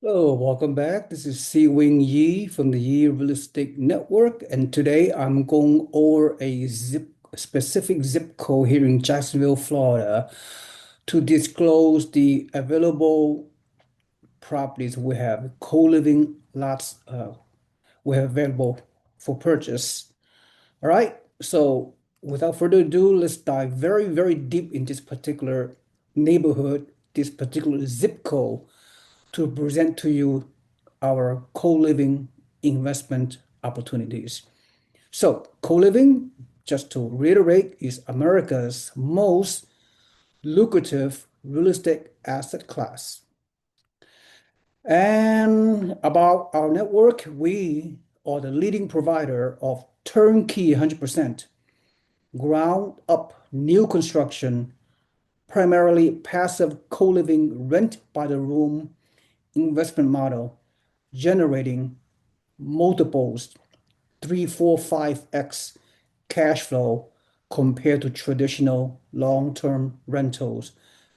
Hello, welcome back. This is SeeWing Yee from the Yee Real Estate Network, and today I'm going over specific zip code here in Jacksonville, Florida, to disclose the available properties we have, co-living lots we have available for purchase. All right, so without further ado, let's dive very, very deep in this particular neighborhood, this particular zip code to present to you our co-living investment opportunities. So, co-living, just to reiterate, is America's most lucrative real estate asset class. And about our network, we are the leading provider of turnkey 100% ground up new construction, primarily passive co-living rent by the room investment model, generating multiples 3, 4, 5x cash flow compared to traditional long-term rentals,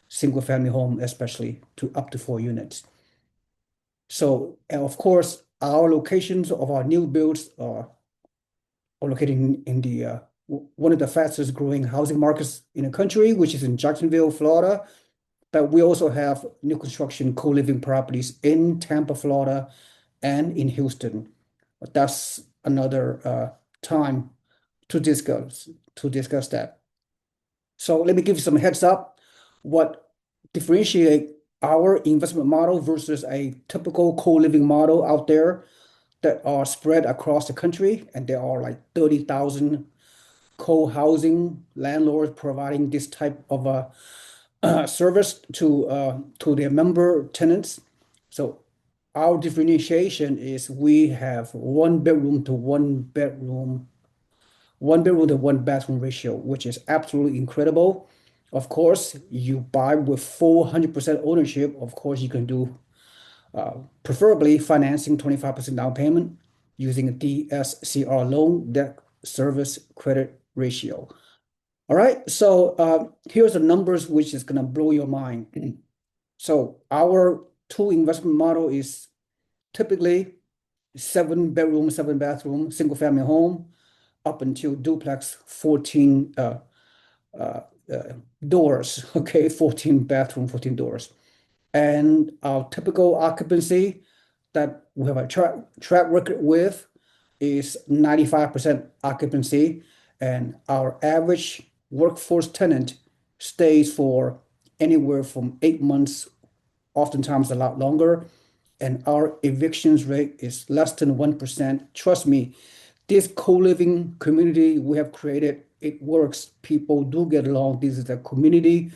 single family home, especially to up to 4 units. So, and of course, our locations of our new builds are located in the one of the fastest growing housing markets in the country, which is in Jacksonville, Florida. But we also have new construction co-living properties in Tampa, Florida, and in Houston. But that's another time to discuss that. So let me give you some heads up what differentiate our investment model versus a typical co-living model out there that are spread across the country, and there are like 30,000 co-housing landlords providing this type of service to their member tenants. So our differentiation is we have one bedroom to one bathroom ratio, which is absolutely incredible. Of course, you buy with full 100% ownership. Of course, you can do preferably financing 25% down payment using a DSCR loan, debt service credit ratio. All right, so here's the numbers which is gonna blow your mind. So our two investment model is typically 7 bedroom, 7 bathroom, single family home up until duplex 14 uh, doors, okay, 14 bathroom, 14 doors. And our typical occupancy that we have a track record with is 95% occupancy, and our average workforce tenant stays for anywhere from 8 months, oftentimes a lot longer, and our evictions rate is less than 1%. Trust me, this co-living community we have created, it works. People do get along. This is a community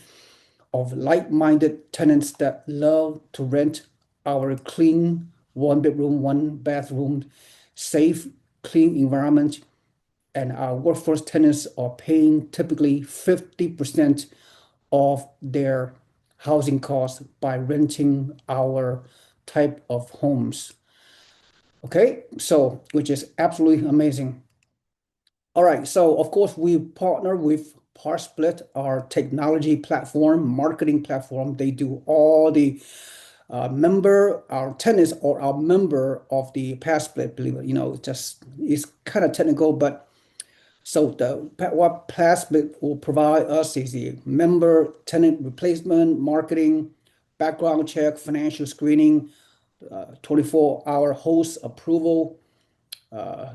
of like-minded tenants that love to rent our clean 1 bedroom, 1 bathroom, safe, clean environment. And our workforce tenants are paying typically 50% of their housing costs by renting our type of homes. Okay, so which is absolutely amazing. All right, so of course we partner with ParSplit, our technology platform, marketing platform. They do all the our tenants or our member of the ParSplit, believe it, just it's kind of technical, but so what ParSplit will provide us is the member tenant replacement, marketing, background check, financial screening, 24-hour host approval,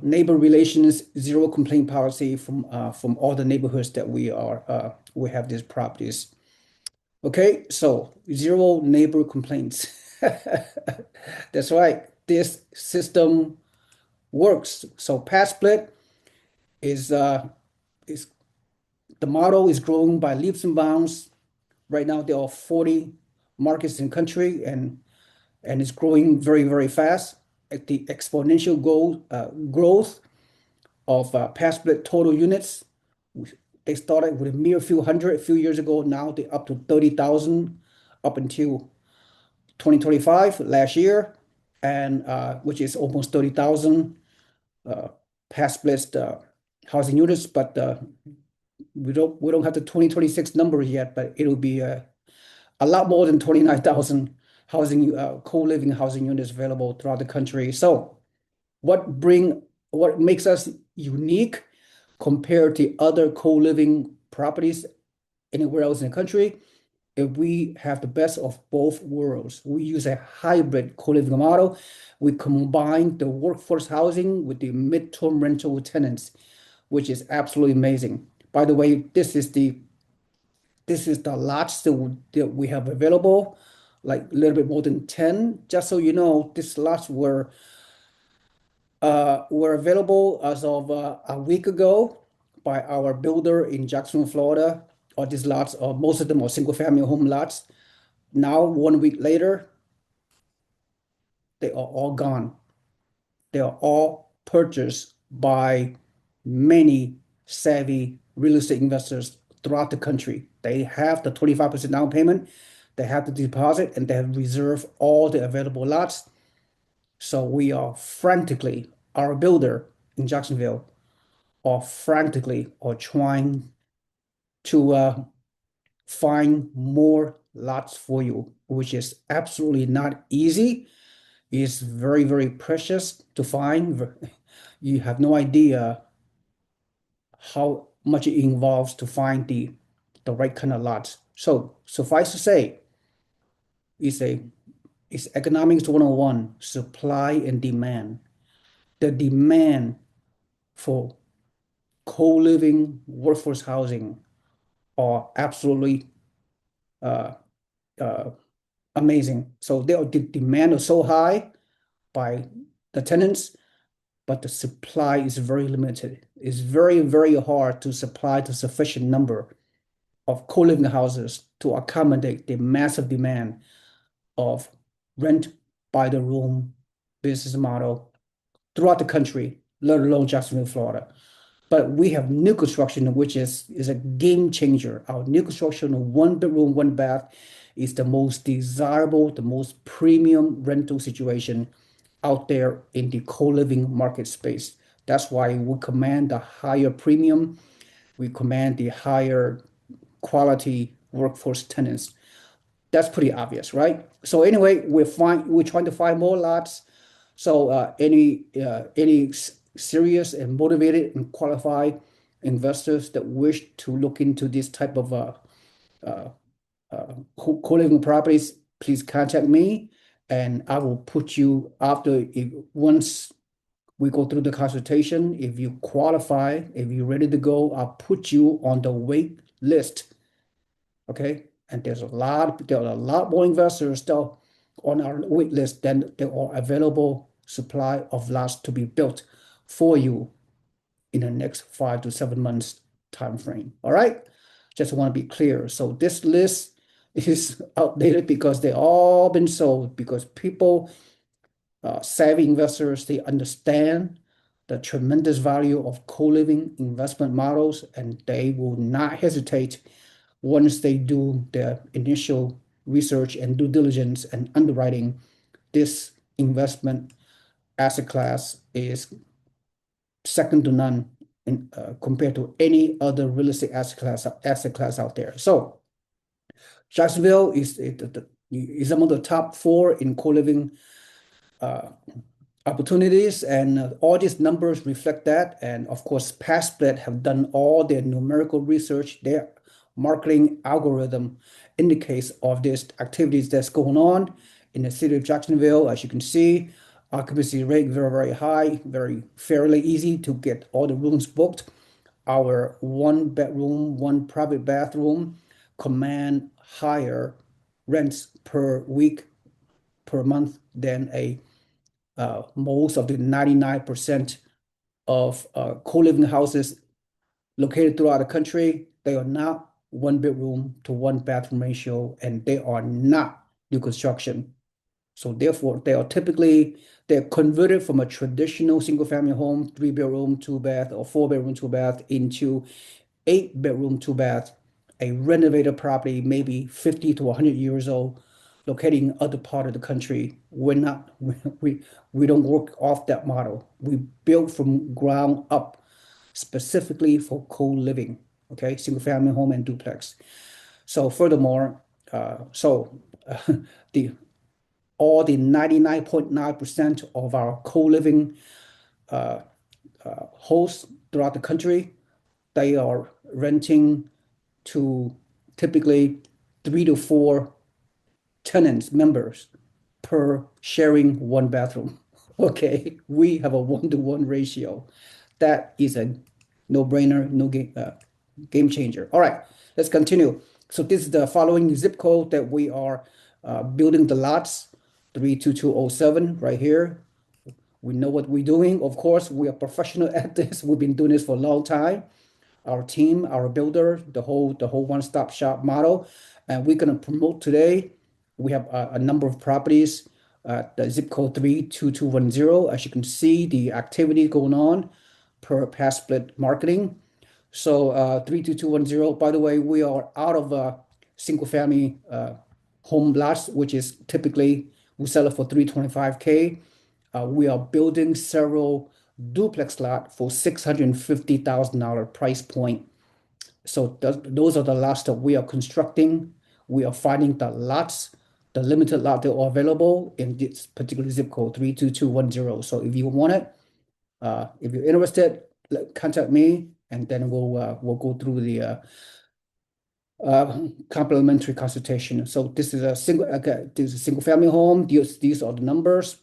neighbor relations, zero complaint policy from all the neighborhoods that we have these properties. Okay, so zero neighbor complaints. That's right. This system works. So pad split is the model is growing by leaps and bounds. Right now there are 40 markets in the country, and it's growing very, very fast. At the exponential growth of pad split total units. They started with a mere few hundred a few years ago. Now they're up to 30,000 up until 2025 last year, and which is almost 30,000 uh, pad split housing units. But we don't have the 2026 numbers yet, but it'll be a lot more than 29,000 housing, co-living housing units available throughout the country. So what bring what makes us unique compared to other co-living properties anywhere else in the country? If we have the best of both worlds, we use a hybrid co-living model. We combine the workforce housing with the midterm rental tenants, which is absolutely amazing. By the way, this is the lots that we have available, like a little bit more than 10. Just so you know, these lots were available as of a week ago by our builder in Jacksonville, Florida. All these lots, most of them are single-family home lots. Now, 1 week later, they are all gone. They are all purchased by many savvy real estate investors throughout the country. They have the 25% down payment, they have the deposit, and they have reserved all the available lots. So we are frantically, our builder in Jacksonville are trying to find more lots for you, which is absolutely not easy. It's very, very precious to find. You have no idea how much it involves to find the right kind of lots. So suffice to say, it's a it's economics 101, supply and demand. The demand for co-living workforce housing are absolutely uh, uh, amazing. So the demand is so high by the tenants, but the supply is very limited. It's very, very hard to supply the sufficient number of co-living houses to accommodate the massive demand of rent by the room business model throughout the country, let alone Jacksonville, Florida. But we have new construction, which is a game changer. Our new construction, one bedroom, one bath, is the most desirable, the most premium rental situation out there in the co-living market space. That's why we command the higher premium, we command the higher quality workforce tenants. That's pretty obvious, right? So anyway, we're trying to find more lots. So any serious and motivated and qualified investors that wish to look into this type of co-living properties, please contact me, and I will put you after once we go through the consultation. If you qualify, if you're ready to go, I'll put you on the wait list. Okay, and there are a lot more investors still on our wait list than there are available supply of lots to be built for you in the next 5 to 7 months time frame. All right, just want to be clear. So this list is outdated because they all been sold because people, savvy investors, they understand the tremendous value of co-living investment models, and they will not hesitate once they do their initial research and due diligence and underwriting. This investment asset class is second to none compared to any other real estate asset class out there. So Jacksonville is among the top four in co-living uh, opportunities, and all these numbers reflect that. And of course, PassSplit have done all their numerical research. Their marketing algorithm indicates of these activities that's going on in the city of Jacksonville. As you can see, occupancy rate very, very high, very fairly easy to get all the rooms booked. Our one bedroom, one private bathroom command higher rents per week, per month than most of the 99% of co-living houses located throughout the country. They are not one bedroom to one bathroom ratio, and they are not new construction. So therefore, they're converted from a traditional single-family home, 3 bedroom, two bath, or 4 bedroom, two bath, into 8 bedroom, two bath, a renovated property, maybe 50 to 100 years old, located in other part of the country. We're not, we don't work off that model. We build from ground up specifically for co-living, okay? Single family home and duplex. So furthermore, the all the 99.9% of our co-living hosts throughout the country, they are renting to typically 3 to 4 tenants, members per sharing one bathroom. Okay, we have a 1-to-1 ratio. That is a no-brainer, no game changer. All right, let's continue. So this is the following zip code that we are building the lots, 32207 right here. We know what we're doing. Of course, we are professional at this. We've been doing this for a long time. Our team, our builder, the whole one-stop shop model, and we're gonna promote today. We have a number of properties, the zip code 32210. As you can see, the activity going on per past split marketing. So 32210. By the way, we are out of single family home lots, which is typically we sell it for 325K. We are building several duplex lot for $650,000 price point. So those are the lots that we are constructing. We are finding the lots, the limited lot that are available in this particular zip code 32210. So if you want it, if you're interested, contact me, and then we'll go through the complimentary consultation. So this is a single family home. These are the numbers.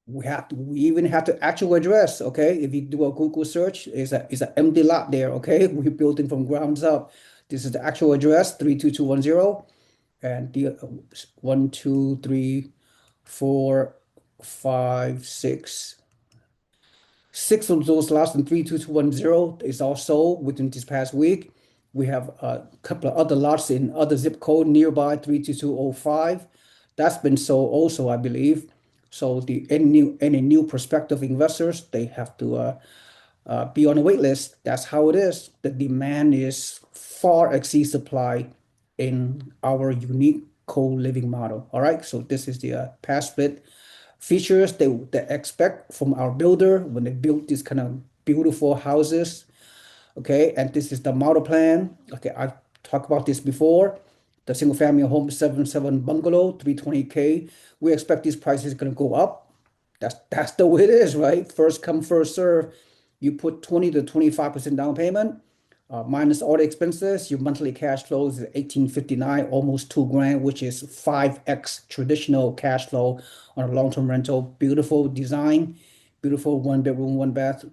We even have the actual address. Okay, if you do a Google search, is an empty lot there. Okay, we're building from grounds up. This is the actual address, 32210, and the 1, 2, 3, 4, 5, 6. Six of those lots in 32210 is also within this past week. We have a couple of other lots in other zip code nearby, 32205. That's been sold also, I believe. So any new prospective investors, they have to be on the wait list. That's how it is. The demand is far exceeds supply in our unique co-living model. All right, so this is the past split features they expect from our builder when they build these kind of beautiful houses. Okay, and this is the model plan. Okay, I've talked about this before. The single family home 77 bungalow, 320K. We expect these prices going to go up. That's the way it is, right? First come, first serve. You put 20 to 25% down payment, minus all the expenses. Your monthly cash flow is 1859, almost 2 grand, which is 5x traditional cash flow on a long-term rental. Beautiful design, beautiful one bedroom, one bath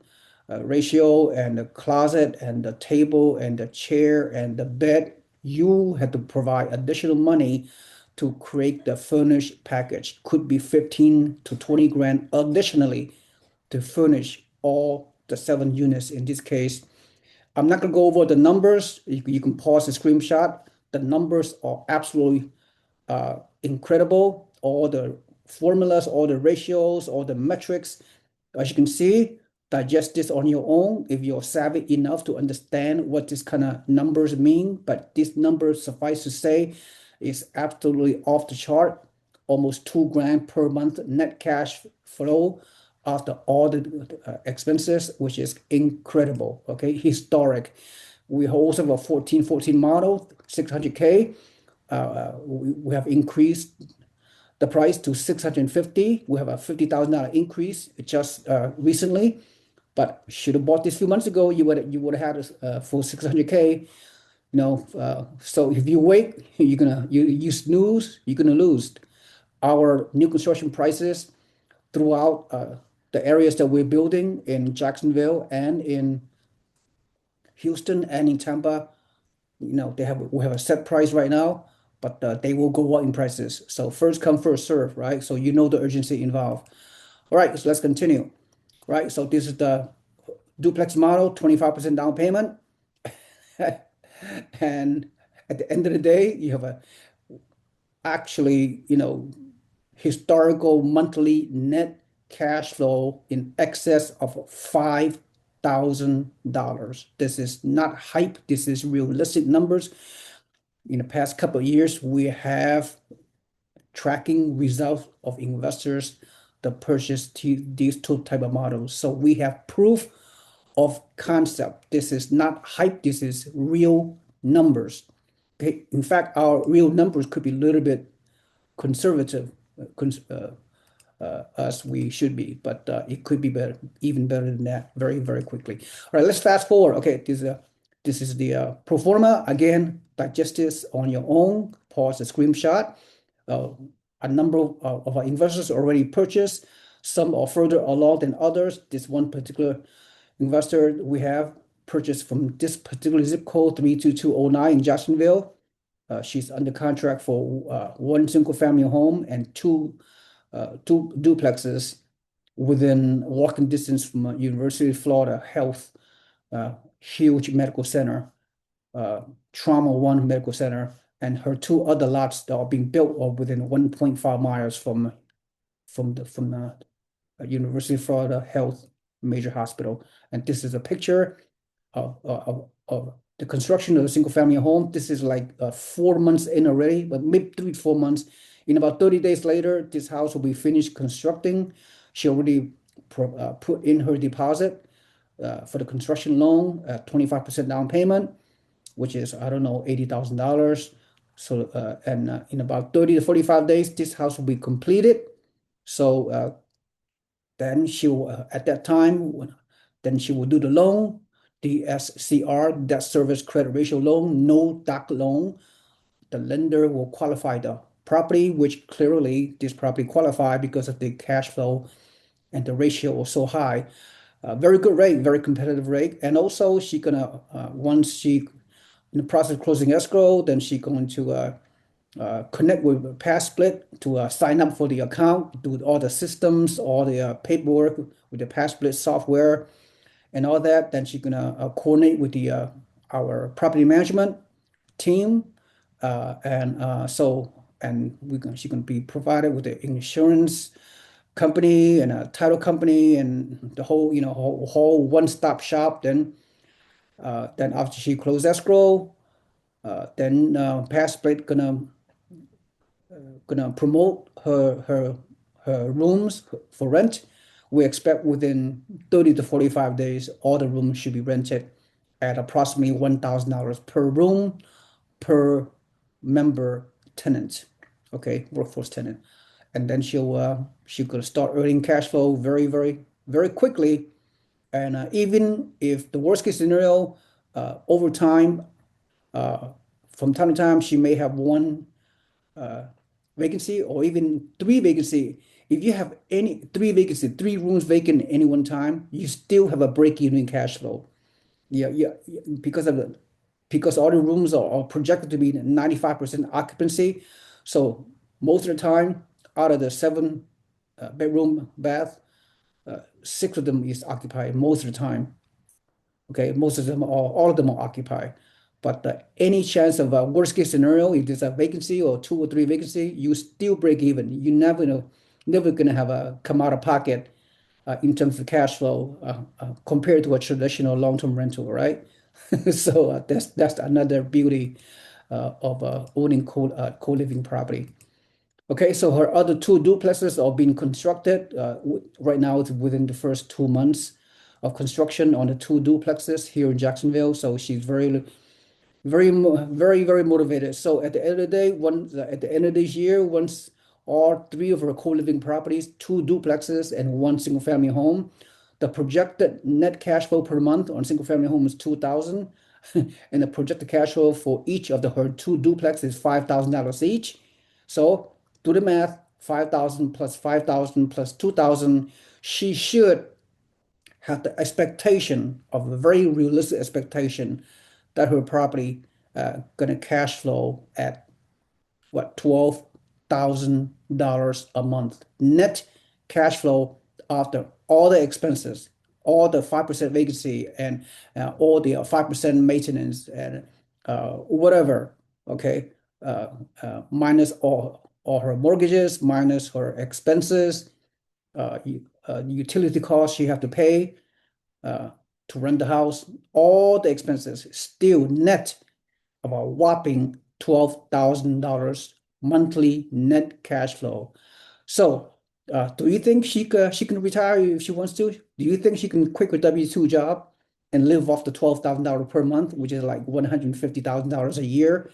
ratio, and the closet and the table and the chair and the bed. You have to provide additional money to create the furnished package. Could be 15 to 20 grand additionally to furnish all the 7 units in this case. I'm not going to go over the numbers. You can pause the screenshot. The numbers are absolutely incredible. All the formulas, all the ratios, all the metrics. As you can see, digest this on your own if you're savvy enough to understand what this kind of numbers mean. But this number, suffice to say, is absolutely off the chart. Almost 2 grand per month net cash flow after all the expenses, which is incredible. Okay, historic. We also have a 1414 model, 600K. We have increased the price to 650. We have a $50,000 increase just recently, but should have bought this a few months ago. You would have had a full 600K. So if you wait, you snooze, you're gonna lose. Our new construction prices throughout the areas that we're building in Jacksonville and in Houston and in Tampa, we have a set price right now, but they will go up in prices. So first come, first serve, right? So you know the urgency involved. All right, so let's continue. Right, so this is the duplex model, 25% down payment. And at the end of the day, you have a actually, historical monthly net cash flow in excess of $5,000. This is not hype. This is realistic numbers. In the past couple of years, we have tracking results of investors that purchase these two type of models. So we have proof of concept. This is not hype. This is real numbers. Okay. In fact, our real numbers could be a little bit conservative. as we should be, but it could be better, even better than that, very, very quickly. All right, let's fast forward. Okay, this is the pro forma. Again, digest this on your own. Pause the screenshot. Uh, a number of our investors already purchased. Some are further along than others. This one particular investor we have purchased from this particular zip code 32209 in Jacksonville. She's under contract for one single family home and two duplexes within walking distance from University of Florida Health, huge medical center, Trauma One Medical Center, and her two other lots that are being built are within 1.5 miles from the University of Florida Health major hospital. And this is a picture of the construction of a single family home. This is like 4 months in already, but maybe 3 to 4 months. In about 30 days later, this house will be finished constructing. She already put in her deposit for the construction loan, 25% down payment, which is, I don't know, $80,000. So, in about 30 to 45 days, this house will be completed. So then she will, at that time, then she will do the loan, DSCR, debt service credit ratio loan, no doc loan. The lender will qualify the property, which clearly this property qualify because of the cash flow and the ratio was so high. Very good rate, very competitive rate. And also she gonna, once she in the process of closing escrow, then she going to connect with PassSplit to sign up for the account, do all the systems, all the paperwork with the PassSplit software and all that. Then she's gonna coordinate with the our property management team, she's gonna be provided with the insurance company and a title company and the whole whole one-stop shop. Then after she closed escrow, then PassSplit gonna promote her rooms for rent. We expect within 30 to 45 days, all the rooms should be rented at approximately $1,000 per room per member tenant. Okay, workforce tenant. And then she's gonna start earning cash flow very, very, very quickly. And even if the worst case scenario, over time, uh, from time to time, she may have one uh, vacancy or even three vacancy. If you have any three vacancy, three rooms vacant at any one time, you still have a break-even cash flow. Yeah, yeah, yeah, because all the rooms are projected to be 95% occupancy. So most of the time, out of the seven bedroom bath, six of them is occupied most of the time. Okay, most of them are, all of them are occupied. But any chance of a worst case scenario, if there's a vacancy or two or three vacancy, you still break even. You never gonna have a come out of pocket in terms of cash flow compared to a traditional long-term rental, right? So that's another beauty of owning co-living property. Okay, so her other two duplexes are being constructed. Right now, it's within the first 2 months of construction on the two duplexes here in Jacksonville. So she's very, very motivated. So at the end of the day, at the end of this year, once all three of her co-living properties, two duplexes and one single-family home, the projected net cash flow per month on single-family home is 2,000, and the projected cash flow for each of her two duplexes is $5,000 each. So do the math, 5,000 plus 5,000 plus 2,000, she should have the expectation of a very realistic expectation that her property gonna cash flow at what, $12,000 a month net cash flow after all the expenses, all the 5% vacancy and all the 5% maintenance and whatever. Okay, minus all her mortgages, minus her expenses, utility costs she have to pay uh, to rent the house, all the expenses, still net about whopping $12,000 monthly net cash flow. So, do you think she can retire if she wants to? Do you think she can quit her W-2 job and live off the $12,000 per month, which is like $150,000 a year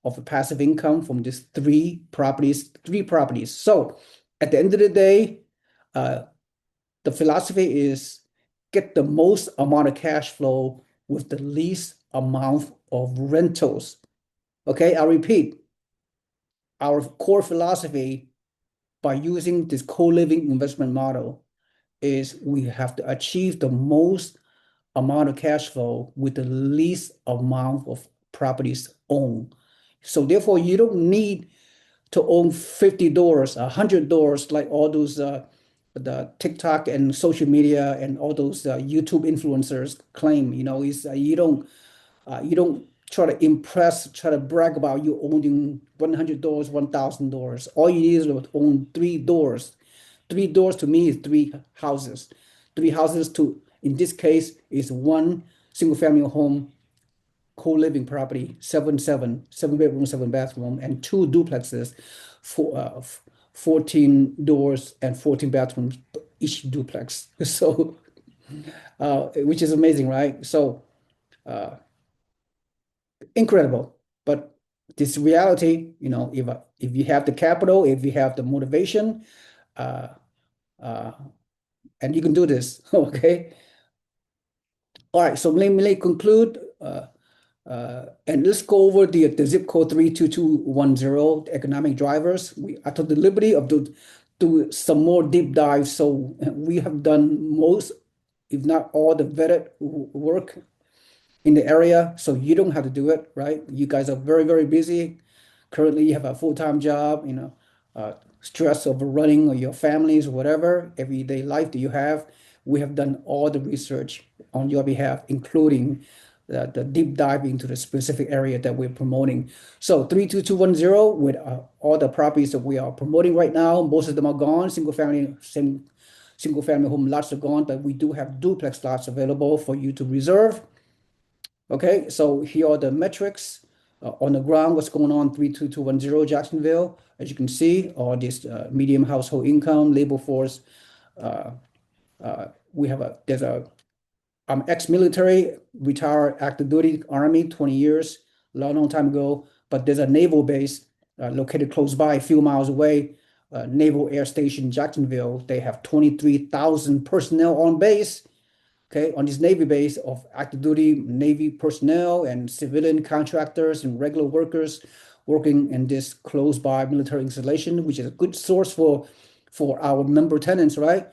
of a passive income from these three properties? Three properties. So, at the end of the day, uh, the philosophy is get the most amount of cash flow with the least amount of rentals. Okay, I repeat, our core philosophy by using this co-living investment model is we have to achieve the most amount of cash flow with the least amount of properties owned. So therefore, you don't need to own 50 doors, 100 doors, like all those the TikTok and social media and all those YouTube influencers claim. Is you don't try to impress, try to brag about you owning 100 doors, 1,000 doors. All you need is to own 3 doors. 3 doors to me is 3 houses. 3 houses to, in this case, is one single family home co-living property, seven bedroom, 7 bathroom, and 2 duplexes, for 14 doors and 14 bathrooms each duplex. So, which is amazing, right? So, uh, incredible. But this reality, if you have the capital, if you have the motivation, uh, uh, and you can do this, okay? All right, so let me conclude. And let's go over the zip code 32210, the economic drivers. I took the liberty of do some more deep dives. So we have done most, if not all, the vetted work in the area, so you don't have to do it, right? You guys are very, very busy. Currently, you have a full-time job, stress of running or your families, whatever, everyday life that you have. We have done all the research on your behalf, including the deep dive into the specific area that we're promoting. So 32210 with all the properties that we are promoting right now, most of them are gone. Single family home lots are gone, but we do have duplex lots available for you to reserve. Okay, so here are the metrics on the ground. What's going on? 32210 Jacksonville. As you can see, all this medium household income, labor force. Uh, we have I'm ex-military, retired active duty Army, 20 years, long, long time ago. But there's a naval base located close by, a few miles away, Naval Air Station, Jacksonville. They have 23,000 personnel on base. Okay, on this Navy base of active duty Navy personnel and civilian contractors and regular workers working in this close by military installation, which is a good source for our member tenants, right?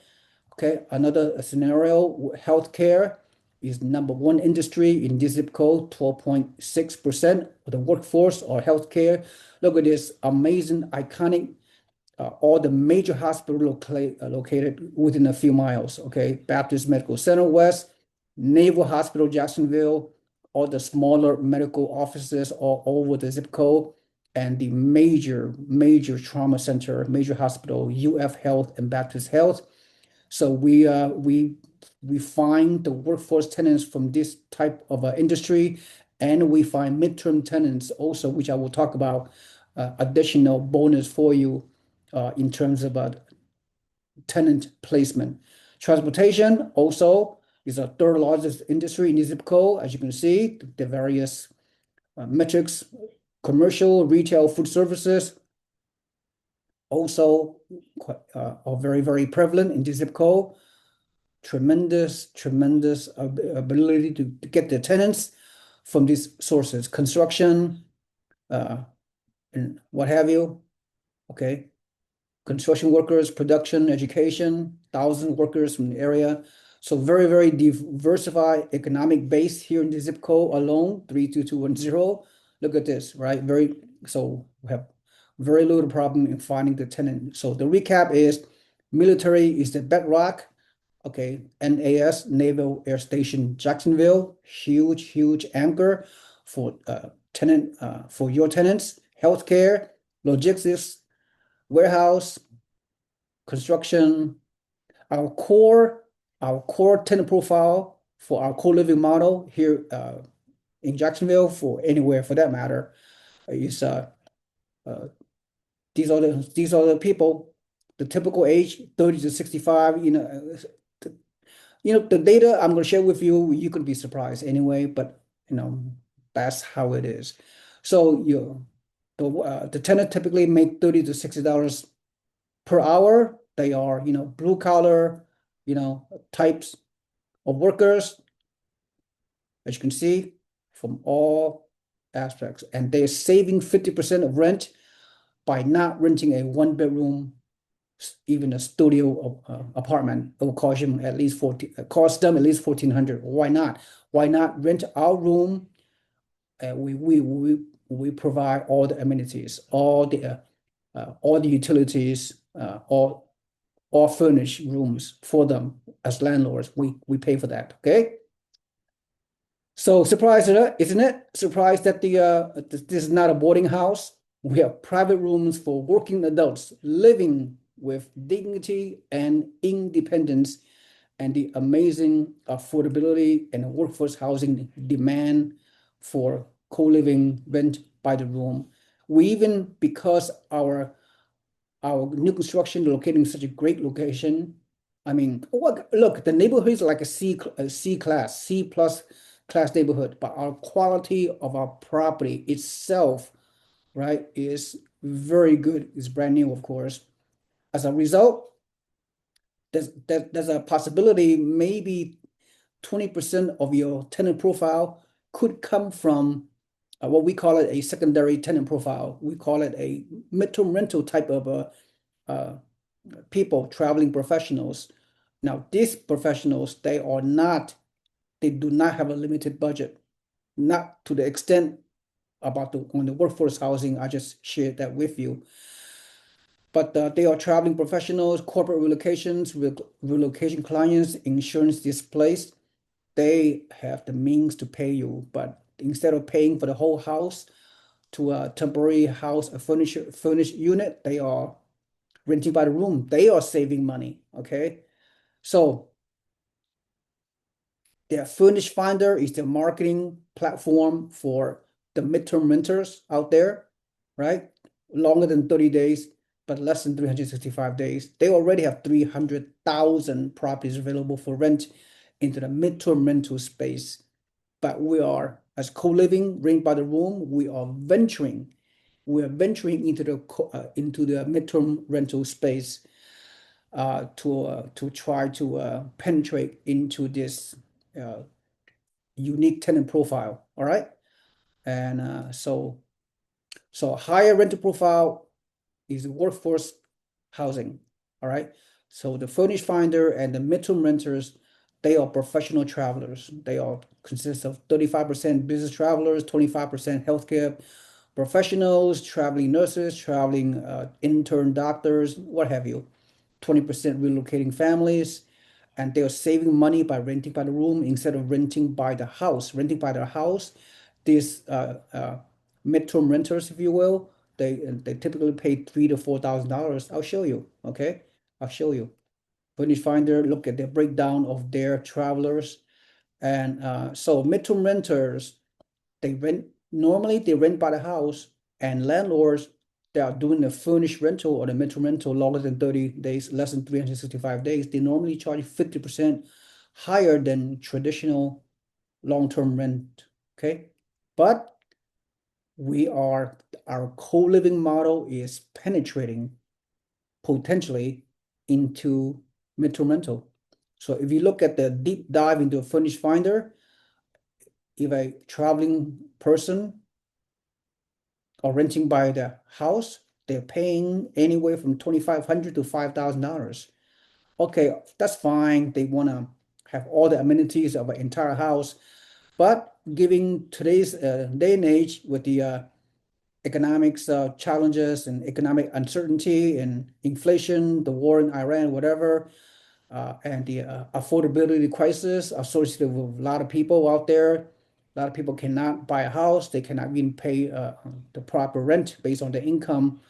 Okay, another scenario, healthcare is number one industry in this zip code, 12.6% of the workforce or healthcare. Look at this amazing, iconic all the major hospitals located within a few miles. Okay, Baptist Medical Center West, Naval Hospital Jacksonville, all the smaller medical offices all over the zip code, and the major trauma center, major hospital, UF Health and Baptist Health. So we find the workforce tenants from this type of industry, and we find midterm tenants also, which I will talk about additional bonus for you in terms of tenant placement. Transportation also is a third largest industry in the zip code. As you can see, the various metrics, commercial, retail, food services also are very, very prevalent in the zip code. Tremendous ability to get the tenants from these sources, construction, and what have you. Okay. Construction workers, production, education, 1,000 workers from the area. So very, very diversified economic base here in the zip code alone, 32210. Look at this, right? So we have very little problem in finding the tenant. So the recap is military is the bedrock. Okay, NAS, Naval Air Station Jacksonville, huge anchor for for your tenants, healthcare, logistics, warehouse, construction. Our core tenant profile for our co-living model here in Jacksonville, for anywhere for that matter, is uh, these are the people, the typical age 30 to 65. The data I'm going to share with you, you could be surprised anyway, but that's how it is. So the tenant typically make $30 to $60 per hour. They are, blue collar, types of workers, as you can see, from all aspects. And they're saving 50% of rent by not renting a one bedroom, even a studio apartment. It will cost them at least 1,400. Why not? Why not rent our room? We provide all the amenities, all the utilities, all furnished rooms for them as landlords. We pay for that. Okay. So surprised, isn't it? Surprised that this is not a boarding house. We have private rooms for working adults living with dignity and independence, and the amazing affordability and workforce housing demand for co-living rent by the room. We even, because our new construction located in such a great location. I mean, look, the neighborhood is like a C class, C plus class neighborhood, but our quality of our property itself, right, is very good. It's brand new, of course. As a result, there's a possibility maybe 20% of your tenant profile could come from what we call it a secondary tenant profile. We call it a midterm rental type of uh, people, traveling professionals. Now, these professionals, they do not have a limited budget, not to the extent about on the workforce housing. I just shared that with you. But they are traveling professionals, corporate relocation clients, insurance displaced. They have the means to pay you, but instead of paying for the whole house to a temporary house, a furnished unit, they are renting by the room. They are saving money. Okay. So their Furnish Finder is the marketing platform for the midterm renters out there, right? Longer than 30 days, but less than 365 days. They already have 300,000 properties available for rent into the midterm rental space. But we are, as co-living, rent by the room, we are venturing into the midterm rental space to try to penetrate into this uh, unique tenant profile. All right. And so higher rental profile is workforce housing. All right. So the furnished finder and the midterm renters, they are professional travelers. They all consist of 35% business travelers, 25% healthcare professionals, traveling nurses, traveling intern doctors, what have you. 20% relocating families, and they're saving money by renting by the room instead of renting by the house. Renting by the house, these midterm renters, if you will, they typically pay $3,000 to $4,000. I'll show you. Okay, I'll show you. When you find there, look at the breakdown of their travelers, and so midterm renters, they rent by the house, and landlords that are doing a furnished rental or the metro rental longer than 30 days, less than 365 days, they normally charge 50% higher than traditional long-term rent. Okay. But our co-living model is penetrating potentially into metro rental. So if you look at the deep dive into a furnished finder, if a traveling person or renting by the house, they're paying anywhere from $2,500 to $5,000. Okay, that's fine. They want to have all the amenities of an entire house, but giving today's day and age with the economics challenges and economic uncertainty and inflation, the war in Iran, whatever, and the affordability crisis associated with a lot of people out there. A lot of people cannot buy a house. They cannot even pay the proper rent based on their income.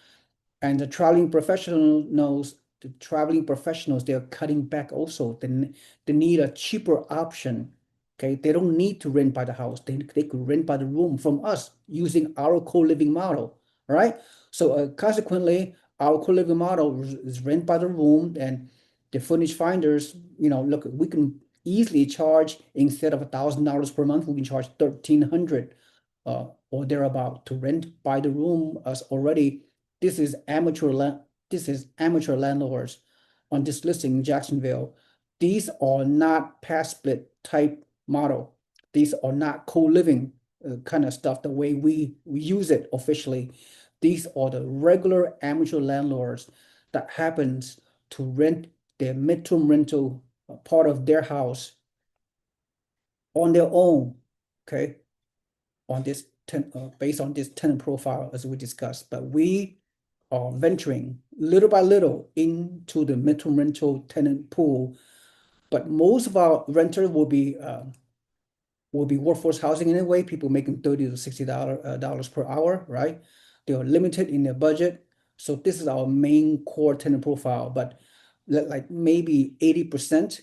And the traveling professionals, they're cutting back also. They need a cheaper option. Okay, they don't need to rent by the house. They could rent by the room from us using our co-living model. All right. So consequently, our co-living model is rent by the room, and the furnished finders, look, we can easily charge instead of $1,000 per month, we can charge 1,300 or thereabout to rent by the room as already. This is amateur this is amateur landlords on this listing in Jacksonville. These are not pad split type model. These are not co-living kind of stuff the way we use it officially. These are the regular amateur landlords that happens to rent their midterm rental part of their house on their own, okay, on this based on this tenant profile as we discussed. But we are venturing little by little into the midterm rental tenant pool. But most of our renters will be workforce housing anyway, people making $30 to $60 per hour, right? They are limited in their budget. So this is our main core tenant profile, but like maybe 80%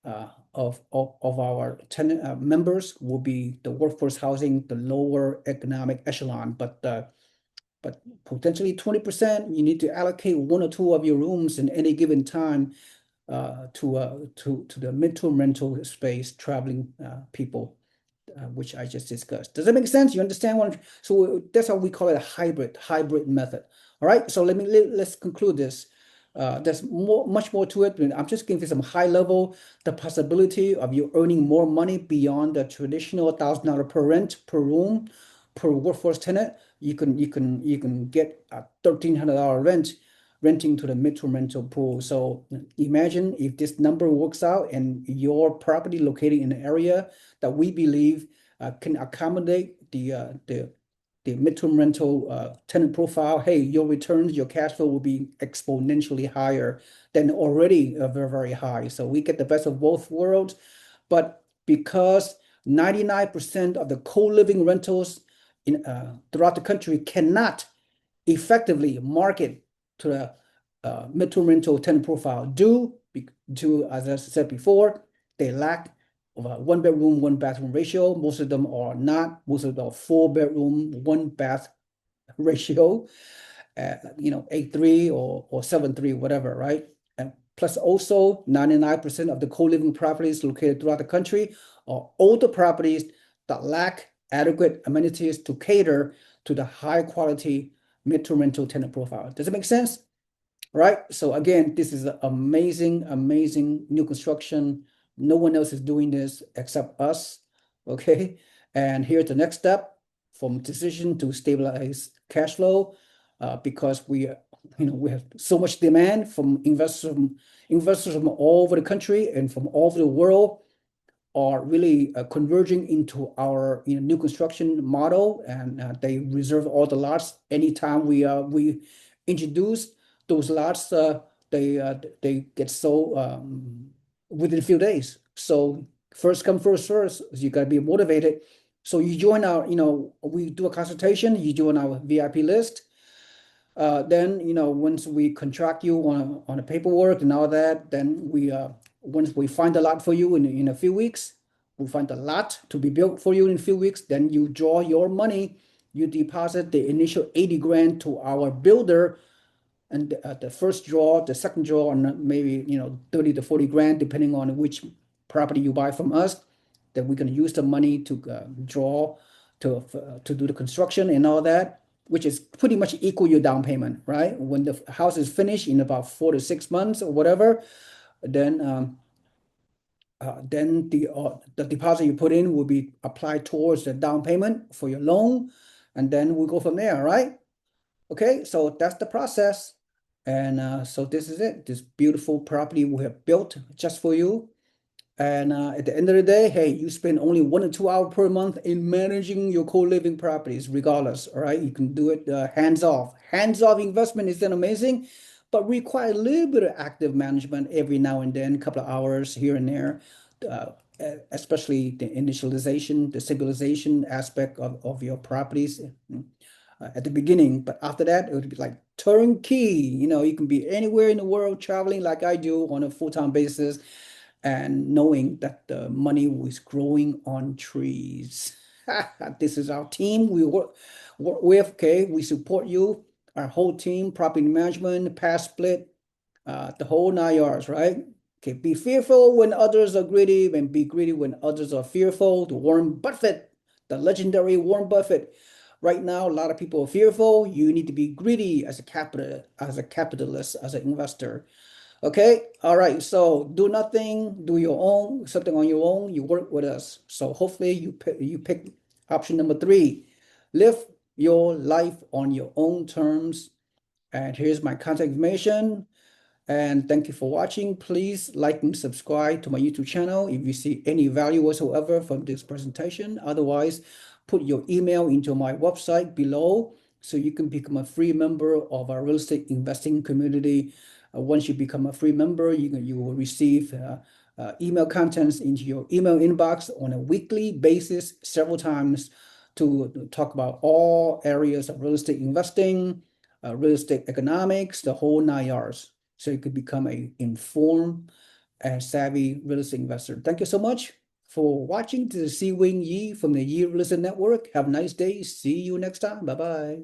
of our tenant members will be the workforce housing, the lower economic echelon, but potentially 20%, you need to allocate one or two of your rooms in any given time to the midterm rental space traveling people, which I just discussed. Does that make sense? You understand what? So that's how we call it a hybrid method. All right. So let's conclude this. There's much more to it. I'm just giving you some high level, the possibility of you earning more money beyond the traditional $1,000 per rent per room per workforce tenant. You can get a $1,300 renting to the midterm rental pool. So imagine if this number works out and your property located in an area that we believe can accommodate the midterm rental tenant profile. Hey, your returns, your cash flow will be exponentially higher than already very, very high. So we get the best of both worlds. But because 99% of the co-living rentals throughout the country cannot effectively market to the midterm rental tenant profile due to, as I said before, they lack of a one bedroom, one bathroom ratio. Most of them are not. Most of them are 4 bedroom, one bath ratio, 8.3 or 7.3, whatever, right? And plus also 99% of the co-living properties located throughout the country are older properties that lack adequate amenities to cater to the high quality midterm rental tenant profile. Does it make sense? Right? So again, this is an amazing, amazing new construction. No one else is doing this except us. Okay. And here's the next step from decision to stabilize cash flow, because we have so much demand from investors from all over the country and from all over the world are really converging into our new construction model, and they reserve all the lots. Anytime we introduce those lots, they get sold within a few days. So first come first serve. You got to be motivated. So you join our, we do a consultation. You join our VIP list. Then once we contract you on the paperwork and all that, then once we find a lot for you in a few weeks, we find a lot to be built for you in a few weeks, then you draw your money, you deposit the initial 80 grand to our builder, and the first draw, the second draw, and maybe 30 to 40 grand, depending on which property you buy from us, then we're going to use the money to draw to do the construction and all that, which is pretty much equal your down payment, right? When the house is finished in about 4 to 6 months or whatever, then the deposit you put in will be applied towards the down payment for your loan, and then we go from there, right? Okay, so that's the process. And so this is it, this beautiful property we have built just for you. And at the end of the day, hey, you spend only 1 to 2 hours per month in managing your co-living properties, regardless. All right, you can do it hands off. Hands off investment is then amazing, but require a little bit of active management every now and then, a couple of hours here and there, uh, especially the initialization, the stabilization aspect of your properties at the beginning. But after that, it would be like turnkey. You can be anywhere in the world traveling like I do on a full-time basis, and knowing that the money was growing on trees. This is our team we work with. Okay, we support you, our whole team, property management, past split, the whole 9 yards, right? Okay, be fearful when others are greedy, and be greedy when others are fearful. The legendary Warren Buffett Right now, a lot of people are fearful. You need to be greedy as a capitalist, as an investor. Okay, all right. So do nothing, do your own, something on your own. You work with us. So hopefully you pick option number three. Live your life on your own terms. And here's my contact information. And thank you for watching. Please like and subscribe to my YouTube channel if you see any value whatsoever from this presentation. Otherwise, put your email into my website below so you can become a free member of our real estate investing community. Once you become a free member, you will receive email contents into your email inbox on a weekly basis, several times, to talk about all areas of real estate investing, real estate economics, the whole 9 yards, so you could become a informed and savvy real estate investor. Thank you so much for watching. This is SeeWing Yee from the Yee Real Estate Network. Have a nice day. See you next time. Bye-bye.